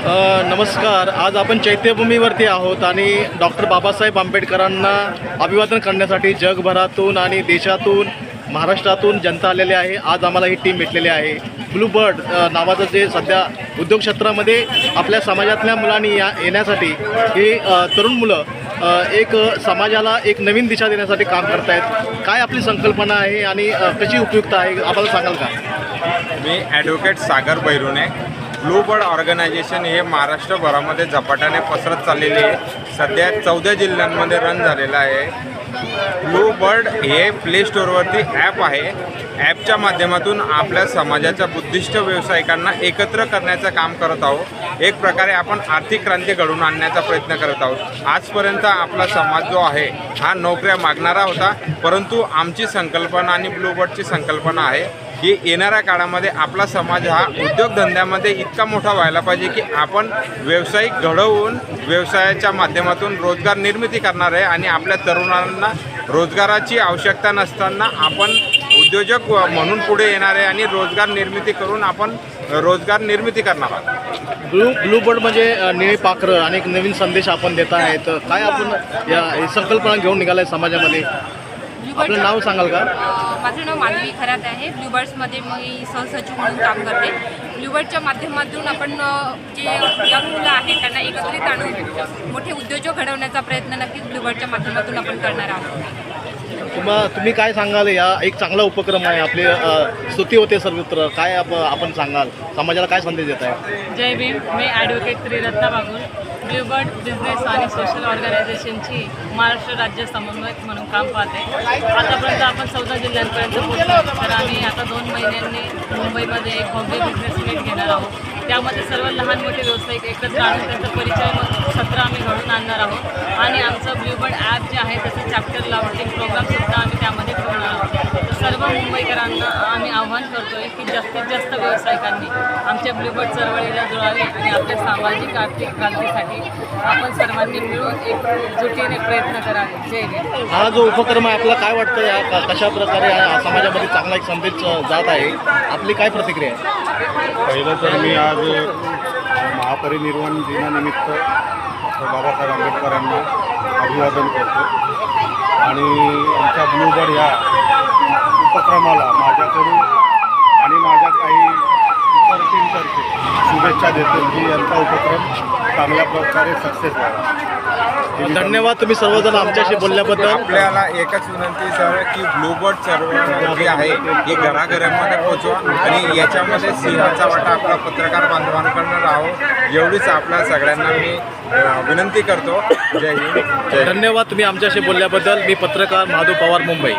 नमस्कार. आज आपण चैत्यभूमीवरती आहोत आणि डॉक्टर बाबासाहेब आंबेडकरांना अभिवादन करण्यासाठी जगभरातून आणि देशातून महाराष्ट्रातून जनता आलेली आहे. आज आम्हाला ही टीम भेटलेली आहे. ब्लू बर्ड नावाचं जे सध्या उद्योग क्षेत्रामध्ये आपल्या समाजातल्या मुलांनी येण्यासाठी ही तरुण मुलं एक समाजाला एक नवीन दिशा देण्यासाठी काम करत आहेत. काय आपली संकल्पना आहे आणि कशी उपयुक्त आहे आम्हाला सांगाल का? मी ॲडव्होकेट सागर बैरुने. ब्लू बर्ड ऑर्गनायझेशन हे महाराष्ट्रभरामध्ये झपाट्याने पसरत चाललेले आहे. सध्या 14 जिल्ह्यांमध्ये रन झालेलं आहे. ब्लू बर्ड हे प्ले स्टोअरवरती ॲप आहे. ॲपच्या माध्यमातून आपल्या समाजाच्या बुद्धिस्ट व्यावसायिकांना एकत्र करण्याचं काम करत आहोत. एक प्रकारे आपण आर्थिक क्रांती घडवून आणण्याचा प्रयत्न करत आहोत. आजपर्यंत आपला समाज जो आहे हा नोकऱ्या मागणारा होता, परंतु आमची संकल्पना आणि ब्लू बर्डची संकल्पना आहे की येणाऱ्या काळामध्ये आपला समाज हा उद्योगधंद्यामध्ये इतका मोठा व्हायला पाहिजे की आपण व्यावसायिक घडवून व्यवसायाच्या माध्यमातून रोजगार निर्मिती करणार आहे आणि आपल्या तरुणांना रोजगाराची आवश्यकता नसताना आपण उद्योजक म्हणून पुढे येणार आहे आणि रोजगार निर्मिती करून आपण रोजगार निर्मिती करणार आहोत. ब्लू बर्ड म्हणजे निळे पाखरं आणि एक नवीन संदेश आपण देत आहेत. काय आपण या संकल्पना घेऊन निघालाय समाजामध्ये? आपलं नाव सांगाल का? माझं नाव माधवी खरात आहे. ब्लूबर्ड्समध्ये मी सहसचिव म्हणून काम करते. ब्लूबर्डच्या माध्यमातून आपण जे यंग मुलं आहेत त्यांना एकत्रित आणून मोठे उद्योजक घडवण्याचा प्रयत्न नक्कीच ब्लूबर्डच्या माध्यमातून आपण करणार आहोत. तुम्ही काय सांगाल? या एक चांगला उपक्रम आहे. आपली स्तुती होते सर्वत्र. काय आपण सांगाल? समाजाला काय संदेश देत आहे? जय भीम. मी advocate Triratna Bagul, blue bird business आणि सोशल ऑर्गनायझेशनची महाराष्ट्र राज्य समन्वयक म्हणून काम पाहते. आतापर्यंत आपण 14 जिल्ह्यांपर्यंत पोहोचलो. तर आम्ही आता 2 महिन्यांनी मुंबईमध्ये एक हॉबी बिझनेस मीट घेणार आहोत. त्यामध्ये सर्व लहान मोठे व्यावसायिक एकत्र आणून त्यांचा परिचय सत्र आम्ही घडून आणणार आहोत आणि आमचं ब्लू बर्ड ॲप जे आहे त्याचं चॅप्टर लॉन्चिंग प्रोग्रामसुद्धा आम्ही त्यामध्ये ठेवणार आहोत. तर सर्व मुंबईकरांना आम्ही आव्हान करतो आहे की जास्तीत जास्त व्यावसायिकांनी आमच्या ब्लू बर्ड चळवळीला जुळावे आणि आपल्या सामाजिक आर्थिक क्रांतीसाठी आपण सर्वांनी मिळून एकजुटीने प्रयत्न करावे. जय भीम. हा जो उपक्रम आहे आपल्याला काय वाटतं? या कशा प्रकारे समाजामध्ये चांगला एक संदेश जात आहे? आपली काय प्रतिक्रिया आहे? पहिलं तर मी आज महापरिनिर्वाण दिनानिमित्त बाबासाहेब आंबेडकरांना अभिवादन करतो आणि आमच्या ब्लू बर्ड ह्या उपक्रमाला माझ्याकडून आणि माझ्या काही इतर टीमतर्फे शुभेच्छा देतो की यांचा उपक्रम चांगल्या प्रकारे सक्सेस व्हावा. धन्यवाद तुम्ही सर्वजण आमच्याशी बोलल्याबद्दल. आपल्याला एकच विनंती सर की ब्लू बर्ड सर्व जे आहे हे घराघरामध्ये पोहोचवा आणि याच्यामध्ये सिंहाचा वाटा आपला पत्रकार बांधवांकडून राहावं एवढीच आपल्या सगळ्यांना मी विनंती करतो. जय हिंद. धन्यवाद तुम्ही आमच्याशी बोलल्याबद्दल. मी पत्रकार महादेव पवार, मुंबई.